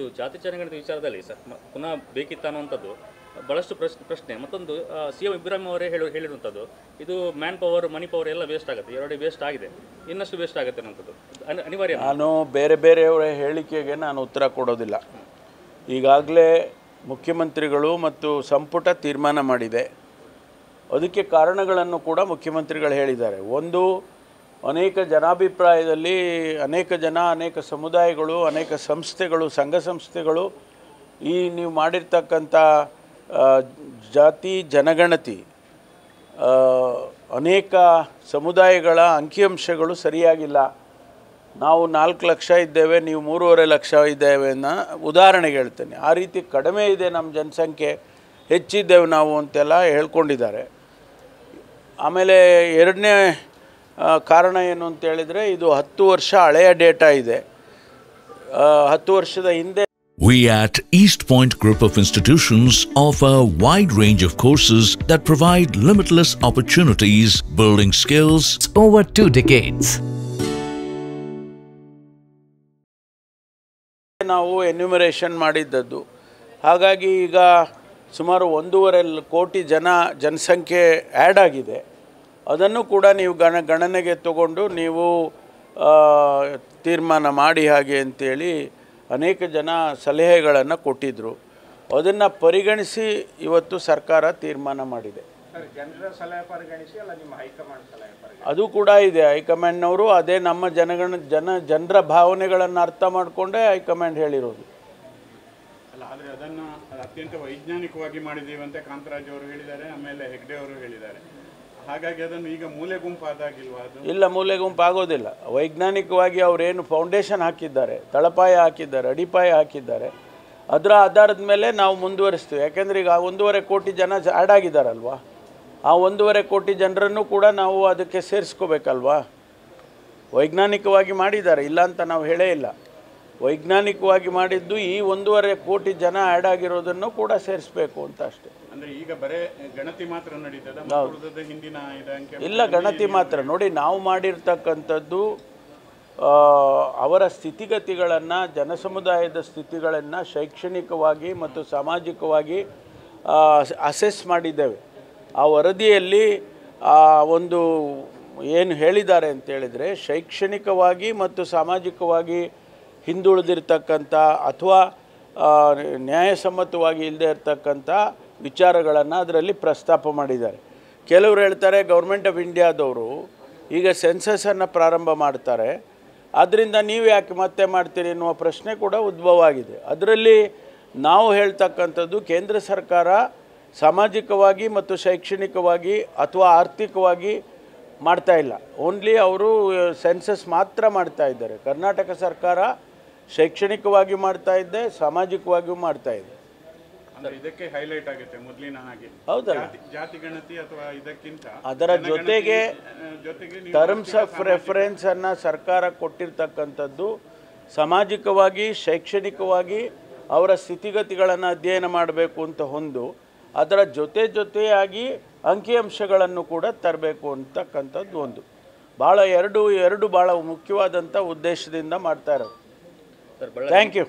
ಇದು ಜಾತಿ ಜನಗಣತಿ ವಿಚಾರದಲ್ಲಿ ಸರ್ ಪುನಃ ಬೇಕಿತ್ತ ಅನ್ನುವಂಥದ್ದು ಭಾಳಷ್ಟು ಪ್ರಶ್ನೆ. ಮತ್ತೊಂದು CM ಇಬ್ರಾಹಿಂ ಅವರೇ ಹೇಳಿರುವಂಥದ್ದು ಇದು ಮ್ಯಾನ್ ಪವರ್ ಮನಿ ಪವರ್ ಎಲ್ಲ ವೇಸ್ಟ್ ಆಗುತ್ತೆ, ಎರಡೇ ವೇಸ್ಟ್ ಆಗಿದೆ, ಇನ್ನಷ್ಟು ವೇಸ್ಟ್ ಆಗುತ್ತೆ ಅನ್ನೋಂಥದ್ದು ಅನಿವಾರ್ಯ. ನಾನು ಬೇರೆಯವರ ಹೇಳಿಕೆಗೆ ನಾನು ಉತ್ತರ ಕೊಡೋದಿಲ್ಲ. ಈಗಾಗಲೇ ಮುಖ್ಯಮಂತ್ರಿಗಳು ಮತ್ತು ಸಂಪುಟ ತೀರ್ಮಾನ ಮಾಡಿದೆ. ಅದಕ್ಕೆ ಕಾರಣಗಳನ್ನು ಕೂಡ ಮುಖ್ಯಮಂತ್ರಿಗಳು ಹೇಳಿದ್ದಾರೆ. ಒಂದು, ಅನೇಕ ಜನಾಭಿಪ್ರಾಯದಲ್ಲಿ ಅನೇಕ ಸಮುದಾಯಗಳು, ಅನೇಕ ಸಂಸ್ಥೆಗಳು, ಸಂಘ ಸಂಸ್ಥೆಗಳು ಈ ನೀವು ಮಾಡಿರ್ತಕ್ಕಂಥ ಜಾತಿ ಜನಗಣತಿ ಅನೇಕ ಸಮುದಾಯಗಳ ಅಂಕಿಅಂಶಗಳು ಸರಿಯಾಗಿಲ್ಲ. ನಾವು 4 ಲಕ್ಷ ಇದ್ದೇವೆ, ನೀವು 3.5 ಲಕ್ಷ ಇದ್ದೇವೆ ಅನ್ನೋ ಉದಾಹರಣೆಗೆ ಹೇಳ್ತೇನೆ. ಆ ರೀತಿ ಕಡಿಮೆ ಇದೆ ನಮ್ಮ ಜನಸಂಖ್ಯೆ, ಹೆಚ್ಚಿದ್ದೇವೆ ನಾವು ಅಂತೆಲ್ಲ ಹೇಳ್ಕೊಂಡಿದ್ದಾರೆ. ಆಮೇಲೆ ಎರಡನೇ ಕಾರಣ ಏನು ಅಂತ ಹೇಳಿದರೆ, ಇದು 10 ವರ್ಷ ಹಳೆಯ ಡೇಟಾ ಇದೆ. 10 ವರ್ಷದ ಹಿಂದೆ We at East Point Group of Institutions offer a wide range of courses that provide limitless opportunities, building skills over 2 decades. ನಾವು ಎನ್ಯುಮರೇಷನ್ ಮಾಡಿದ್ದದ್ದು. ಹಾಗಾಗಿ ಈಗ ಸುಮಾರು 1.5 ಕೋಟಿ ಜನಸಂಖ್ಯೆ ಆ್ಯಡ್ ಆಗಿದೆ. ಅದನ್ನು ಕೂಡ ನೀವು ಗಣನೆಗೆ ತಗೊಂಡು ನೀವು ತೀರ್ಮಾನ ಮಾಡಿ ಹಾಗೆ ಅಂತೇಳಿ ಅನೇಕ ಜನ ಸಲಹೆಗಳನ್ನು ಕೊಟ್ಟಿದ್ದರು. ಅದನ್ನು ಪರಿಗಣಿಸಿ ಇವತ್ತು ಸರ್ಕಾರ ತೀರ್ಮಾನ ಮಾಡಿದೆ. ಅದು ಕೂಡ ಇದೆ. ಹೈಕಮಾಂಡ್ನವರು ಅದೇ ನಮ್ಮ ಜನರ ಭಾವನೆಗಳನ್ನು ಅರ್ಥ ಮಾಡಿಕೊಂಡೇ ಹೈಕಮಾಂಡ್ ಹೇಳಿರೋದು. ಅಲ್ಲ, ಆದರೆ ಅದನ್ನು ಅತ್ಯಂತ ವೈಜ್ಞಾನಿಕವಾಗಿ ಮಾಡಿದ್ದೀವಿ ಅಂತ ಕಾಂತರಾಜ್ ಅವರು ಹೇಳಿದ್ದಾರೆ, ಆಮೇಲೆ ಹೆಗ್ಡೆ ಅವರು ಹೇಳಿದ್ದಾರೆ. ಹಾಗಾಗಿ ಅದನ್ನು ಈಗ ಮೂಲೆ ಗುಂಪಾದಾಗಿಲ್ವಾ? ಅದು ಇಲ್ಲ, ಮೂಲೆ ಗುಂಪು ಆಗೋದಿಲ್ಲ. ವೈಜ್ಞಾನಿಕವಾಗಿ ಅವರೇನು ಫೌಂಡೇಶನ್ ಹಾಕಿದ್ದಾರೆ, ತಳಪಾಯ ಹಾಕಿದ್ದಾರೆ, ಅಡಿಪಾಯ ಹಾಕಿದ್ದಾರೆ, ಅದರ ಆಧಾರದ ಮೇಲೆ ನಾವು ಮುಂದುವರಿಸ್ತೀವಿ. ಯಾಕೆಂದರೆ ಈಗ 1.5 ಕೋಟಿ ಜನ ಆ್ಯಡ್ ಆಗಿದ್ದಾರಲ್ವ, ಆ 1.5 ಕೋಟಿ ಜನರನ್ನು ಕೂಡ ನಾವು ಅದಕ್ಕೆ ಸೇರಿಸ್ಕೋಬೇಕಲ್ವಾ. ವೈಜ್ಞಾನಿಕವಾಗಿ ಮಾಡಿದ್ದಾರೆ, ಇಲ್ಲ ಅಂತ ನಾವು ಹೇಳೇ ಇಲ್ಲ. ವೈಜ್ಞಾನಿಕವಾಗಿ ಮಾಡಿದ್ದು ಈ 1.5 ಕೋಟಿ ಜನ ಆ್ಯಡ್ ಆಗಿರೋದನ್ನು ಕೂಡ ಸೇರಿಸಬೇಕು ಅಂತ ಅಷ್ಟೇ. ಅಂದರೆ ಈಗ ಬರೇ ಗಣತಿ ಮಾತ್ರ ನಡೀತದೆ, ಹಿಂದಿನ ಇಲ್ಲ, ಗಣತಿ ಮಾತ್ರ. ನೋಡಿ, ನಾವು ಮಾಡಿರ್ತಕ್ಕಂಥದ್ದು ಅವರ ಸ್ಥಿತಿಗತಿಗಳನ್ನು, ಜನಸಮುದಾಯದ ಸ್ಥಿತಿಗಳನ್ನು ಶೈಕ್ಷಣಿಕವಾಗಿ ಮತ್ತು ಸಾಮಾಜಿಕವಾಗಿ ಅಸೆಸ್ ಮಾಡಿದ್ದೇವೆ. ಆ ವರದಿಯಲ್ಲಿ ಒಂದು ಏನು ಹೇಳಿದ್ದಾರೆ ಅಂತೇಳಿದರೆ, ಶೈಕ್ಷಣಿಕವಾಗಿ ಮತ್ತು ಸಾಮಾಜಿಕವಾಗಿ ಹಿಂದುಳಿದಿರ್ತಕ್ಕಂಥ ಅಥವಾ ನ್ಯಾಯಸಮ್ಮತವಾಗಿ ಇಲ್ಲದೆ ಇರತಕ್ಕಂಥ ವಿಚಾರಗಳನ್ನು ಅದರಲ್ಲಿ ಪ್ರಸ್ತಾಪ ಮಾಡಿದ್ದಾರೆ. ಕೆಲವರು ಹೇಳ್ತಾರೆ ಗೌರ್ಮೆಂಟ್ ಆಫ್ ಇಂಡಿಯಾದವರು ಈಗ ಸೆನ್ಸಸನ್ನು ಪ್ರಾರಂಭ ಮಾಡ್ತಾರೆ, ಆದ್ದರಿಂದ ನೀವು ಯಾಕೆ ಮತ್ತೆ ಮಾಡ್ತೀರಿ ಎನ್ನುವ ಪ್ರಶ್ನೆ ಕೂಡ ಉದ್ಭವ ಆಗಿದೆ. ಅದರಲ್ಲಿ ನಾವು ಹೇಳ್ತಕ್ಕಂಥದ್ದು, ಕೇಂದ್ರ ಸರ್ಕಾರ ಸಾಮಾಜಿಕವಾಗಿ ಮತ್ತು ಶೈಕ್ಷಣಿಕವಾಗಿ ಅಥವಾ ಆರ್ಥಿಕವಾಗಿ ಮಾಡ್ತಾ ಇಲ್ಲ. ಓನ್ಲಿ ಅವರು ಸೆನ್ಸಸ್ ಮಾತ್ರ ಮಾಡ್ತಾ ಇದ್ದಾರೆ. ಕರ್ನಾಟಕ ಸರ್ಕಾರ ಶೈಕ್ಷಣಿಕವಾಗಿ ಮಾಡ್ತಾ ಇದೆ, ಸಾಮಾಜಿಕವಾಗಿಯೂ ಮಾಡ್ತಾ ಇದೆ. ಇದಕ್ಕೆ ಹೈಲೈಟ್ ಆಗುತ್ತೆ ಮೊದಲಿನ ಹಾಗೆ. ಹೌದಲ್ಲ, ಜಾತಿ ಗಣತಿ ಅಥವಾ ಇದಕ್ಕಿಂತ ಅದರ ಜೊತೆಗೆ ಟರ್ಮ್ಸ್ ಆಫ್ ರೆಫರೆನ್ಸ್ ಅನ್ನು ಸರ್ಕಾರ ಕೊಟ್ಟಿರ್ತಕ್ಕಂಥದ್ದು ಸಾಮಾಜಿಕವಾಗಿ ಶೈಕ್ಷಣಿಕವಾಗಿ ಅವರ ಸ್ಥಿತಿಗತಿಗಳನ್ನು ಅಧ್ಯಯನ ಮಾಡಬೇಕು ಅಂತ ಒಂದು, ಅದರ ಜೊತೆಯಾಗಿ ಅಂಕಿಅಂಶಗಳನ್ನು ಕೂಡ ತರಬೇಕು ಅಂತಕ್ಕಂಥದ್ದು ಒಂದು. ಎರಡು ಭಾಳ ಮುಖ್ಯವಾದಂಥ ಉದ್ದೇಶದಿಂದ ಮಾಡ್ತಾ ಇರೋದು. Thank you.